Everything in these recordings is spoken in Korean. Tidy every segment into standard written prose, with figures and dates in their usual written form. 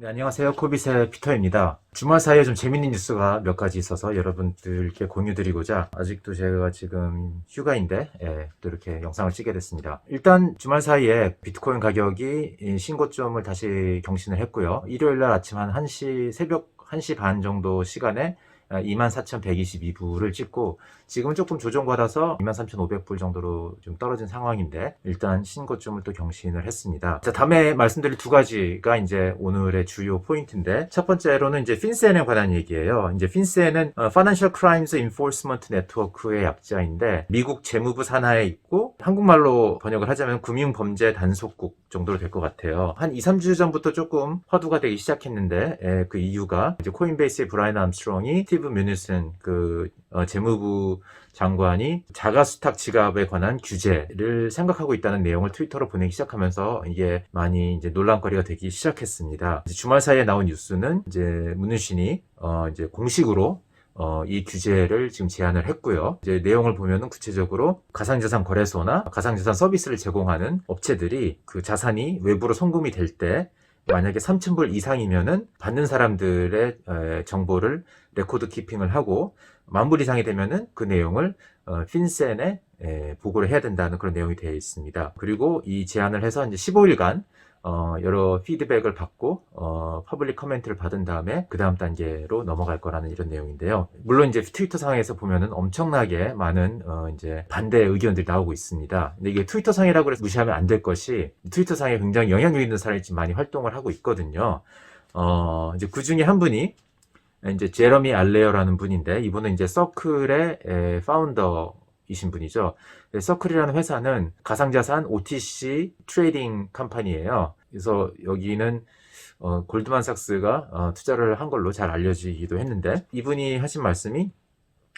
네, 안녕하세요. 코빗의 피터입니다. 주말 사이에 좀 재밌는 뉴스가 몇 가지 있어서 여러분들께 공유드리고자 아직도 제가 지금 휴가인데 또 이렇게 영상을 찍게 됐습니다. 일단 주말 사이에 비트코인 가격이 신고점을 다시 경신을 했고요. 일요일 날 아침 한 1시, 새벽 1시 반 정도 시간에 24,122불을 찍고 지금은 조금 조정받아서 23,500불 정도로 좀 떨어진 상황인데 일단 신고점을 또 경신을 했습니다. 자, 다음에 말씀드릴 두 가지가 이제 오늘의 주요 포인트인데 첫 번째로는 이제 핀센에 관한 얘기예요. 이제 핀센은 Financial Crimes Enforcement Network의 약자인데 미국 재무부 산하에 있고 한국말로 번역을 하자면 금융범죄 단속국 정도로 될 것 같아요. 한 2, 3주 전부터 조금 화두가 되기 시작했는데 그 이유가 이제 코인베이스의 브라이언 암스트롱이 스티브 뮤니슨 재무부 장관이 자가수탁 지갑에 관한 규제를 생각하고 있다는 내용을 트위터로 보내기 시작하면서 이게 많이 이제 논란거리가 되기 시작했습니다. 주말 사이에 나온 뉴스는 이제 뮤니슨이 이제 공식으로 이 규제를 지금 제안을 했고요. 이제 내용을 보면은 구체적으로 가상자산 거래소나 가상자산 서비스를 제공하는 업체들이 그 자산이 외부로 송금이 될 때 만약에 3,000불 이상이면은 받는 사람들의 정보를 레코드 키핑을 하고 10,000불 이상이 되면은 그 내용을 핀센에 보고를 해야 된다는 그런 내용이 되어 있습니다. 그리고 이 제안을 해서 이제 15일간 여러 피드백을 받고 퍼블릭 커멘트를 받은 다음에 그 다음 단계로 넘어갈 거라는 이런 내용인데요. 물론 이제 트위터 상에서 보면은 엄청나게 많은 이제 반대 의견들이 나오고 있습니다. 근데 이게 트위터 상이라고 해서 무시하면 안 될 것이 트위터 상에 굉장히 영향력 있는 사람이 지금 많이 활동을 하고 있거든요. 이제 그 중에 한 분이 이제 제러미 알레어라는 분인데 이분은 이제 서클의 파운더 이신 분이죠. 서클이라는 회사는 가상자산 OTC 트레이딩 컴퍼니예요. 그래서 여기는 골드만삭스가 투자를 한 걸로 잘 알려지기도 했는데 이분이 하신 말씀이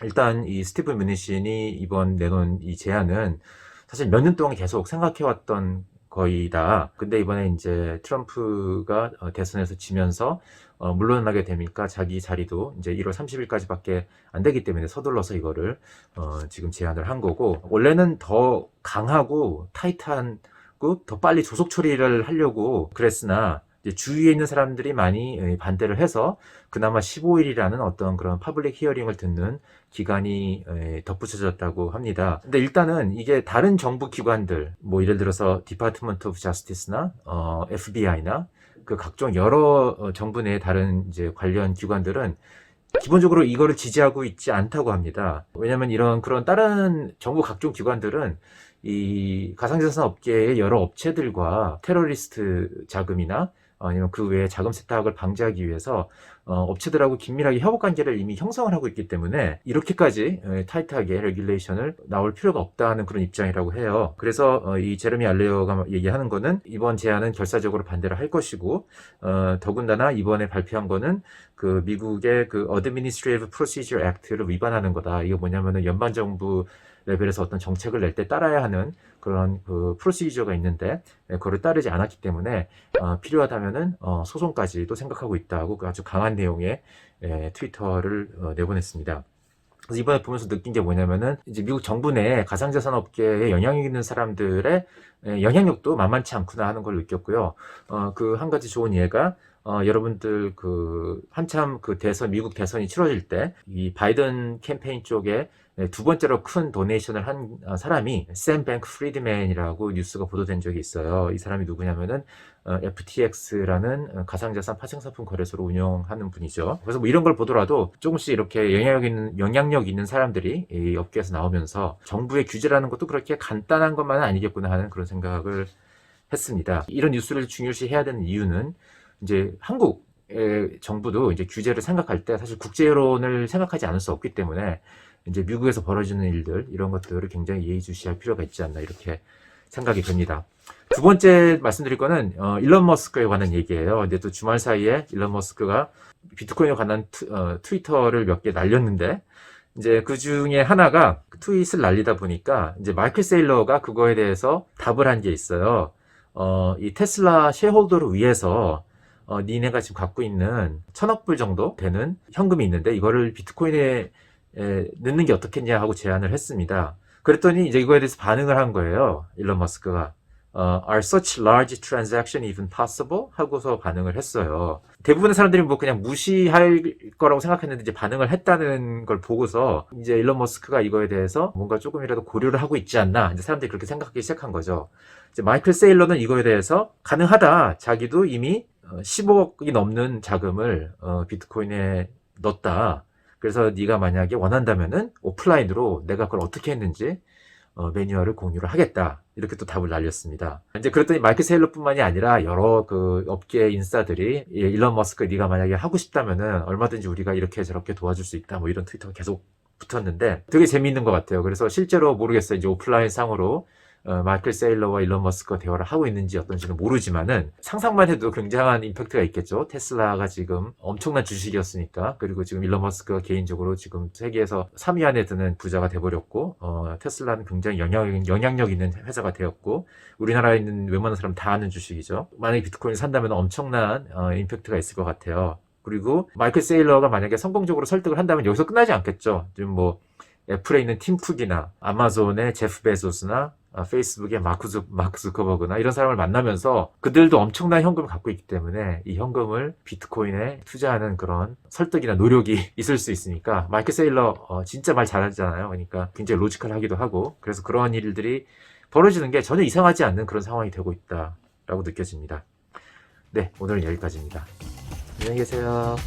일단 이 스티브 뮤니신이 이번 내놓은 이 제안은 사실 몇 년 동안 계속 생각해왔던 거이다. 근데 이번에 이제 트럼프가 대선에서 지면서 물러나게 되니까 자기 자리도 이제 1월 30일까지밖에 안 되기 때문에 서둘러서 이거를 지금 제안을 한 거고 원래는 더 강하고 타이트하고 더 빨리 조속 처리를 하려고 그랬으나 이제 주위에 있는 사람들이 많이 반대를 해서 그나마 15일이라는 어떤 그런 퍼블릭 히어링을 듣는 기간이 덧붙여졌다고 합니다. 근데 일단은 이게 다른 정부 기관들, 뭐 예를 들어서 디파트먼트 오브 자스티스나 FBI나 그 각종 여러 정부 내 다른 이제 관련 기관들은 기본적으로 이거를 지지하고 있지 않다고 합니다. 왜냐하면 이런 그런 다른 정부 각종 기관들은 이 가상자산 업계의 여러 업체들과 테러리스트 자금이나 아니면 그 외에 자금 세탁을 방지하기 위해서 업체들하고 긴밀하게 협업 관계를 이미 형성을 하고 있기 때문에 이렇게까지 타이트하게 레귤레이션을 나올 필요가 없다는 그런 입장이라고 해요. 그래서 이 제레미 알레어가 얘기하는 거는 이번 제안은 결사적으로 반대를 할 것이고 더군다나 이번에 발표한 거는 그 미국의 그 Administrative Procedure Act를 위반하는 거다. 이게 뭐냐면은 연방정부 레벨에서 어떤 정책을 낼 때 따라야 하는 그런 그 프로시저가 있는데 그거를 따르지 않았기 때문에 필요하다면은 소송까지도 생각하고 있다고 아주 강한 내용의 트위터를 내보냈습니다. 그래서 이번에 보면서 느낀 게 뭐냐면은 이제 미국 정부 내 가상자산 업계에 영향력 있는 사람들의 영향력도 만만치 않구나 하는 걸 느꼈고요. 그 한 가지 좋은 예가 여러분들 그 한참 그 미국 대선이 치러질 때 이 바이든 캠페인 쪽에 두 번째로 큰 도네이션을 한 사람이 샘 뱅크 프리드맨이라고 뉴스가 보도된 적이 있어요. 이 사람이 누구냐면은 FTX라는 가상자산 파생상품 거래소를 운영하는 분이죠. 그래서 뭐 이런 걸 보더라도 조금씩 이렇게 영향력 있는 사람들이 이 업계에서 나오면서 정부의 규제라는 것도 그렇게 간단한 것만은 아니겠구나 하는 그런 생각을 했습니다. 이런 뉴스를 중요시해야 되는 이유는 이제 한국의 정부도 이제 규제를 생각할 때 사실 국제여론을 생각하지 않을 수 없기 때문에 이제 미국에서 벌어지는 일들 이런 것들을 굉장히 예의주시할 필요가 있지 않나 이렇게 생각이 됩니다. 두 번째 말씀드릴 거는 일론 머스크에 관한 얘기예요. 근데 또 주말 사이에 일론 머스크가 비트코인에 관한 트위터를 몇 개 날렸는데 이제 그 중에 하나가 트윗을 날리다 보니까 이제 마이클 세일러가 그거에 대해서 답을 한 게 있어요. 이 테슬라 쉐어홀더를 위해서 니네가 지금 갖고 있는 1,000억 불 정도 되는 현금이 있는데 이거를 비트코인에 넣는 게 어떻겠냐 하고 제안을 했습니다. 그랬더니 이제 이거에 대해서 반응을 한 거예요. 일론 머스크가. Are such large transaction even possible? 하고서 반응을 했어요. 대부분의 사람들이 뭐 그냥 무시할 거라고 생각했는데 이제 반응을 했다는 걸 보고서 이제 일론 머스크가 이거에 대해서 뭔가 조금이라도 고려를 하고 있지 않나 이제 사람들이 그렇게 생각하기 시작한 거죠. 이제 마이클 세일러는 이거에 대해서 가능하다. 자기도 이미 15억이 넘는 자금을 비트코인에 넣었다. 그래서 네가 만약에 원한다면은 오프라인으로 내가 그걸 어떻게 했는지 매뉴얼을 공유를 하겠다. 이렇게 또 답을 날렸습니다. 이제 그랬더니 마이클 세일러뿐만이 아니라 여러 그 업계 인사들이 일론 머스크 네가 만약에 하고 싶다면은 얼마든지 우리가 이렇게 저렇게 도와줄 수 있다. 뭐 이런 트위터가 계속 붙었는데 되게 재미있는 것 같아요. 그래서 실제로 모르겠어요. 이제 오프라인 상으로 마이클 세일러와 일론 머스크가 대화를 하고 있는지 어떤지는 모르지만은 상상만 해도 굉장한 임팩트가 있겠죠. 테슬라가 지금 엄청난 주식이었으니까. 그리고 지금 일론 머스크가 개인적으로 지금 세계에서 3위 안에 드는 부자가 돼버렸고 테슬라는 굉장히 영향력 있는 회사가 되었고 우리나라에 있는 웬만한 사람 다 아는 주식이죠. 만약에 비트코인을 산다면 엄청난 임팩트가 있을 것 같아요. 그리고 마이클 세일러가 만약에 성공적으로 설득을 한다면 여기서 끝나지 않겠죠. 지금 뭐 애플에 있는 팀 쿡이나 아마존의 제프 베조스나 페이스북의 마크 zuckerberg나 이런 사람을 만나면서 그들도 엄청난 현금을 갖고 있기 때문에 이 현금을 비트코인에 투자하는 그런 설득이나 노력이 있을 수 있으니까 마이클 세일러 진짜 말 잘하잖아요. 그러니까 굉장히 로지컬하기도 하고 그래서 그러한 일들이 벌어지는 게 전혀 이상하지 않는 그런 상황이 되고 있다라고 느껴집니다. 네, 오늘은 여기까지입니다. 안녕히 계세요.